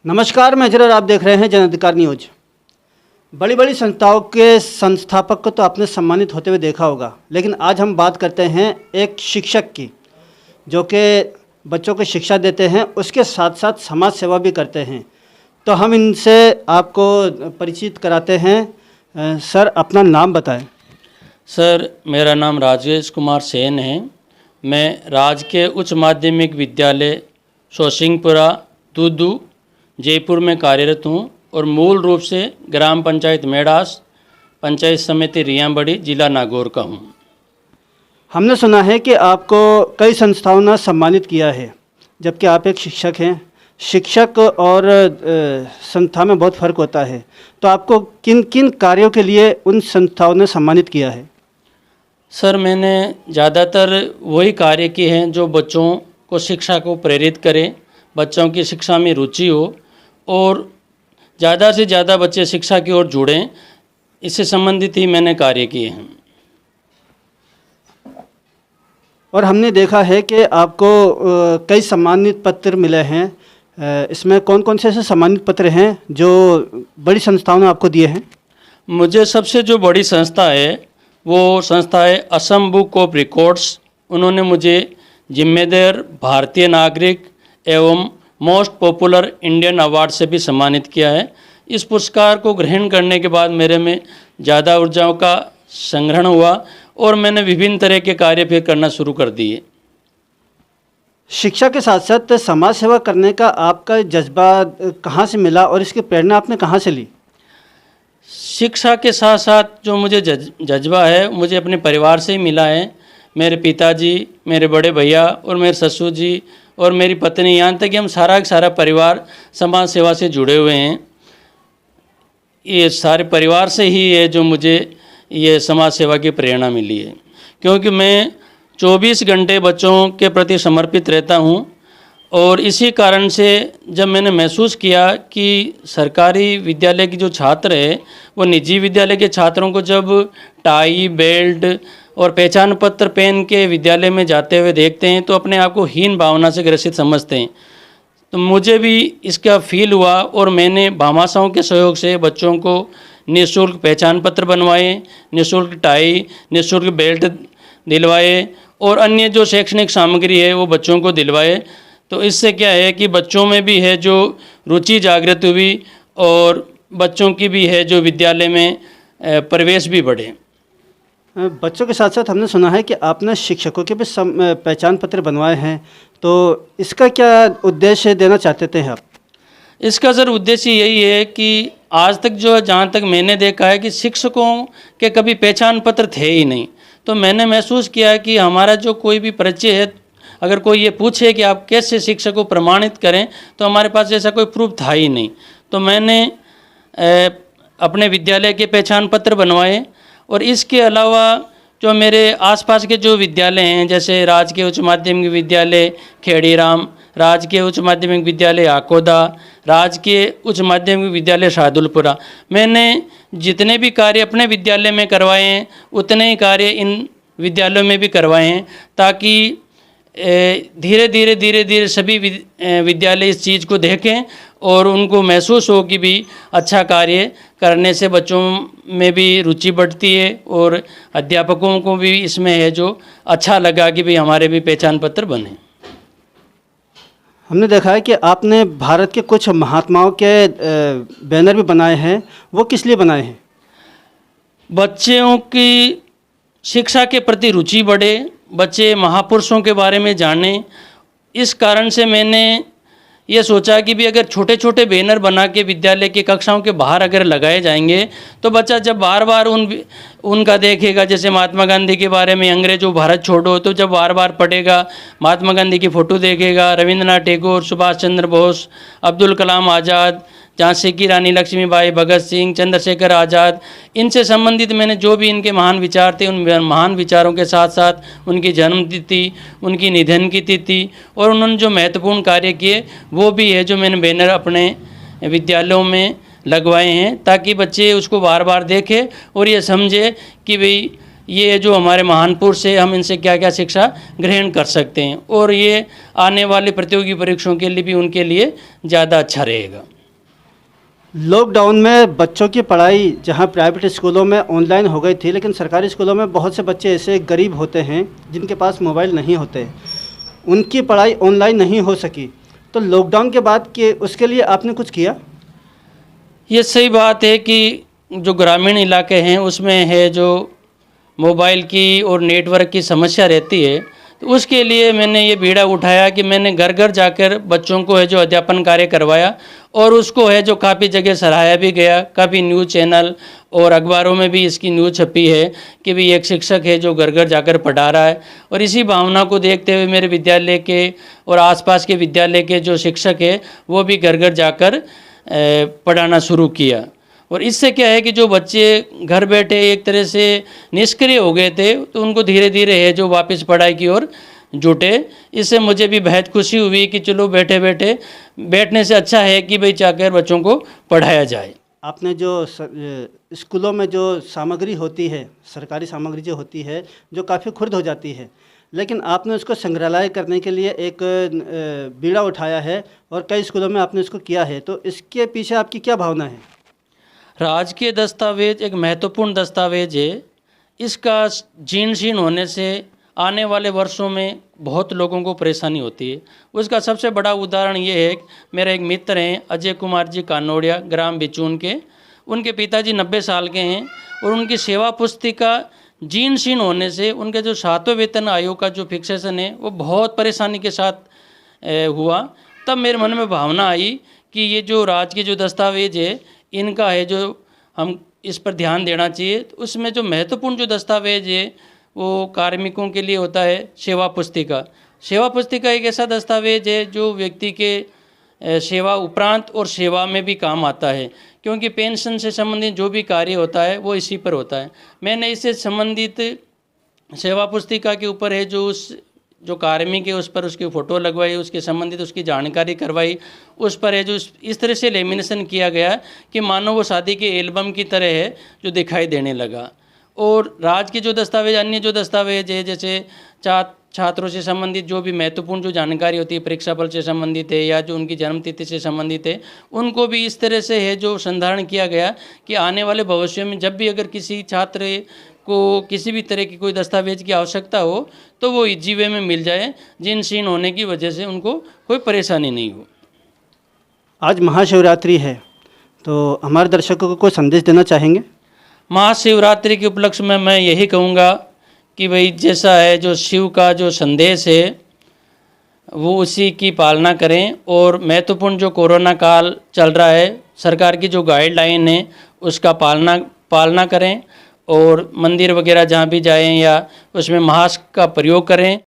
नमस्कार, मैं जरूर आप देख रहे हैं जन अधिकार न्यूज। बड़ी बड़ी संस्थाओं के संस्थापक को तो आपने सम्मानित होते हुए देखा होगा, लेकिन आज हम बात करते हैं एक शिक्षक की जो कि बच्चों को शिक्षा देते हैं, उसके साथ साथ समाज सेवा भी करते हैं। तो हम इनसे आपको परिचित कराते हैं। सर, अपना नाम बताएं। सर, मेरा नाम राजेश कुमार सेन है। मैं राजकीय उच्च माध्यमिक विद्यालय सोसिंगपुरा दूदू जयपुर में कार्यरत हूँ और मूल रूप से ग्राम पंचायत मेडास, पंचायत समिति रियांबड़ी, जिला नागौर का हूँ। हमने सुना है कि आपको कई संस्थाओं ने सम्मानित किया है, जबकि आप एक शिक्षक हैं। शिक्षक और संस्था में बहुत फ़र्क होता है, तो आपको किन किन कार्यों के लिए उन संस्थाओं ने सम्मानित किया है? सर, मैंने ज़्यादातर वही कार्य किए हैं जो बच्चों को शिक्षा को प्रेरित करें, बच्चों की शिक्षा में रुचि हो और ज़्यादा से ज़्यादा बच्चे शिक्षा की ओर जुड़ें, इससे संबंधित ही मैंने कार्य किए हैं। और हमने देखा है कि आपको कई सम्मानित पत्र मिले हैं। इसमें कौन कौन से ऐसे सम्मानित पत्र हैं जो बड़ी संस्थाओं ने आपको दिए हैं? मुझे सबसे जो बड़ी संस्था है वो संस्था है असम बुक ऑफ रिकॉर्ड्स। उन्होंने मुझे जिम्मेदार भारतीय नागरिक एवं मोस्ट पॉपुलर इंडियन अवार्ड से भी सम्मानित किया है। इस पुरस्कार को ग्रहण करने के बाद मेरे में ज़्यादा ऊर्जाओं का संग्रहण हुआ और मैंने विभिन्न तरह के कार्य फिर करना शुरू कर दिए। शिक्षा के साथ साथ समाज सेवा करने का आपका जज्बा कहाँ से मिला और इसकी प्रेरणा आपने कहाँ से ली? शिक्षा के साथ साथ जो मुझे जज्बा है मुझे अपने परिवार से ही मिला है। मेरे पिताजी, मेरे बड़े भैया और मेरे ससुर जी और मेरी पत्नी, यहाँ तक कि हम सारा का सारा परिवार समाज सेवा से जुड़े हुए हैं। ये सारे परिवार से ही है जो मुझे ये समाज सेवा की प्रेरणा मिली है, क्योंकि मैं 24 घंटे बच्चों के प्रति समर्पित रहता हूँ। और इसी कारण से जब मैंने महसूस किया कि सरकारी विद्यालय की जो छात्र है वो निजी विद्यालय के छात्रों को जब टाई, बेल्ट और पहचान पत्र पहन के विद्यालय में जाते हुए देखते हैं तो अपने आप को हीन भावना से ग्रसित समझते हैं। तो मुझे भी इसका फील हुआ और मैंने भामाशाहों के सहयोग से बच्चों को निःशुल्क पहचान पत्र बनवाए, निःशुल्क टाई, निःशुल्क बेल्ट दिलवाए और अन्य जो शैक्षणिक सामग्री है वो बच्चों को दिलवाए। तो इससे क्या है कि बच्चों में भी है जो रुचि जागृत हुई और बच्चों की भी है जो विद्यालय में प्रवेश भी बढ़े। बच्चों के साथ साथ हमने सुना है कि आपने शिक्षकों के भी पहचान पत्र बनवाए हैं, तो इसका क्या उद्देश्य देना चाहते थे आप? इसका सर उद्देश्य यही है कि आज तक जो जहाँ तक मैंने देखा है कि शिक्षकों के कभी पहचान पत्र थे ही नहीं। तो मैंने महसूस किया कि हमारा जो कोई भी परिचय है, अगर कोई ये पूछे कि आप कैसे शिक्षक को प्रमाणित करें, तो हमारे पास ऐसा कोई प्रूफ था ही नहीं। तो मैंने अपने विद्यालय के पहचान पत्र बनवाए और इसके अलावा जो मेरे आसपास के जो विद्यालय हैं, जैसे राजकीय उच्च माध्यमिक विद्यालय खेड़ीराम, राजकीय उच्च माध्यमिक विद्यालय आकोदा, राजकीय उच्च माध्यमिक विद्यालय शाहदुलपुरा, मैंने जितने भी कार्य अपने विद्यालय में करवाए हैं उतने ही कार्य इन विद्यालयों में भी करवाए हैं, ताकि धीरे धीरे सभी विद्यालय इस चीज़ को देखें और उनको महसूस हो कि भी अच्छा कार्य करने से बच्चों में भी रुचि बढ़ती है और अध्यापकों को भी इसमें है जो अच्छा लगा कि भाई हमारे भी पहचान पत्र बने। हमने देखा है कि आपने भारत के कुछ महात्माओं के बैनर भी बनाए हैं, वो किस लिए बनाए हैं? बच्चों की शिक्षा के प्रति रुचि बढ़े, बच्चे महापुरुषों के बारे में जानें। इस कारण से मैंने ये सोचा कि भी अगर छोटे छोटे बैनर बना के विद्यालय की कक्षाओं के बाहर अगर लगाए जाएंगे तो बच्चा जब बार बार उनका देखेगा, जैसे महात्मा गांधी के बारे में अंग्रेजों भारत छोड़ो, तो जब बार बार पढ़ेगा, महात्मा गांधी की फ़ोटो देखेगा, रविंद्रनाथ टैगोर, सुभाष चंद्र बोस, अब्दुल कलाम आज़ाद, झांसी की रानी लक्ष्मीबाई, भगत सिंह, चंद्रशेखर आज़ाद, इनसे संबंधित मैंने जो भी इनके महान विचार थे उन महान विचारों के साथ साथ उनकी जन्म तिथि, उनकी निधन की तिथि और उन्होंने जो महत्वपूर्ण कार्य किए वो भी है जो मैंने बैनर अपने विद्यालयों में लगवाए हैं, ताकि बच्चे उसको बार बार देखें और ये समझे कि भाई ये जो हमारे महान पुरुष है, हम इनसे क्या क्या शिक्षा ग्रहण कर सकते हैं, और ये आने वाली प्रतियोगी परीक्षाओं के लिए भी उनके लिए ज़्यादा अच्छा रहेगा। लॉकडाउन में बच्चों की पढ़ाई जहां प्राइवेट स्कूलों में ऑनलाइन हो गई थी, लेकिन सरकारी स्कूलों में बहुत से बच्चे ऐसे गरीब होते हैं जिनके पास मोबाइल नहीं होते, उनकी पढ़ाई ऑनलाइन नहीं हो सकी। तो लॉकडाउन के बाद के उसके लिए आपने कुछ किया? ये सही बात है कि जो ग्रामीण इलाके हैं उसमें है जो मोबाइल की और नेटवर्क की समस्या रहती है, तो उसके लिए मैंने ये बीड़ा उठाया कि मैंने घर घर जाकर बच्चों को है जो अध्यापन कार्य करवाया, और उसको है जो काफ़ी जगह सराहाया भी गया। काफ़ी न्यूज़ चैनल और अखबारों में भी इसकी न्यूज़ छपी है कि भाई एक शिक्षक है जो घर घर जाकर पढ़ा रहा है। और इसी भावना को देखते हुए मेरे विद्यालय के और आसपास के विद्यालय के जो शिक्षक है वो भी घर घर जाकर पढ़ाना शुरू किया। और इससे क्या है कि जो बच्चे घर बैठे एक तरह से निष्क्रिय हो गए थे, तो उनको धीरे धीरे है जो वापस पढ़ाई की ओर जुटे। इससे मुझे भी बेहद खुशी हुई कि चलो बैठने से अच्छा है कि भाई जाकर बच्चों को पढ़ाया जाए। आपने जो स्कूलों में जो सामग्री होती है, सरकारी सामग्री जो होती है, जो काफ़ी खुर्द हो जाती है, लेकिन आपने उसको संग्रहालय करने के लिए एक बीड़ा उठाया है और कई स्कूलों में आपने इसको किया है, तो इसके पीछे आपकी क्या भावना है? राजकीय दस्तावेज एक महत्वपूर्ण दस्तावेज है। इसका जीर्ण शीर्ण होने से आने वाले वर्षों में बहुत लोगों को परेशानी होती है। उसका सबसे बड़ा उदाहरण ये है, मेरा एक मित्र हैं अजय कुमार जी कानोड़िया, ग्राम बिचून के। उनके पिताजी 90 साल के हैं और उनकी सेवा पुस्तिका जीर्ण शीर्ण होने से उनके जो 7वें वेतन आयोग का जो फिक्सेशन है वो बहुत परेशानी के साथ हुआ। तब मेरे मन में भावना आई कि ये जो राज्य के जो दस्तावेज है इनका है जो हम इस पर ध्यान देना चाहिए। तो उसमें जो महत्वपूर्ण जो दस्तावेज है वो कार्मिकों के लिए होता है सेवा पुस्तिका। सेवा पुस्तिका एक ऐसा दस्तावेज है जो व्यक्ति के सेवा उपरांत और सेवा में भी काम आता है, क्योंकि पेंशन से संबंधित जो भी कार्य होता है वो इसी पर होता है। मैंने इससे संबंधित सेवा पुस्तिका के ऊपर है जो कार्मिक है उस पर उसकी फ़ोटो लगवाई, उसके संबंधित उसकी जानकारी करवाई, उस पर है जो इस तरह से लेमिनेशन किया गया कि मानो वो शादी के एल्बम की तरह है जो दिखाई देने लगा। और राज्य के जो दस्तावेज, अन्य जो दस्तावेज है जैसे छात्रों से संबंधित जो भी महत्वपूर्ण जो जानकारी होती है, परीक्षा फल से संबंधित है या जो उनकी जन्मतिथि से संबंधित है, उनको भी इस तरह से है जो संधारण किया गया कि आने वाले भविष्य में जब भी अगर किसी छात्र को किसी भी तरह की कोई दस्तावेज की आवश्यकता हो तो वो इजी वे में मिल जाए, जीर्ण शीर्ण होने की वजह से उनको कोई परेशानी नहीं हो। आज महाशिवरात्रि है, तो हमारे दर्शकों को कोई संदेश देना चाहेंगे? महाशिवरात्रि के उपलक्ष्य में मैं यही कहूँगा कि भाई जैसा है जो शिव का जो संदेश है वो उसी की पालना करें, और महत्वपूर्ण जो कोरोना काल चल रहा है सरकार की जो गाइडलाइन है उसका पालना करें, और मंदिर वगैरह जहाँ भी जाएं या उसमें मास्क का प्रयोग करें।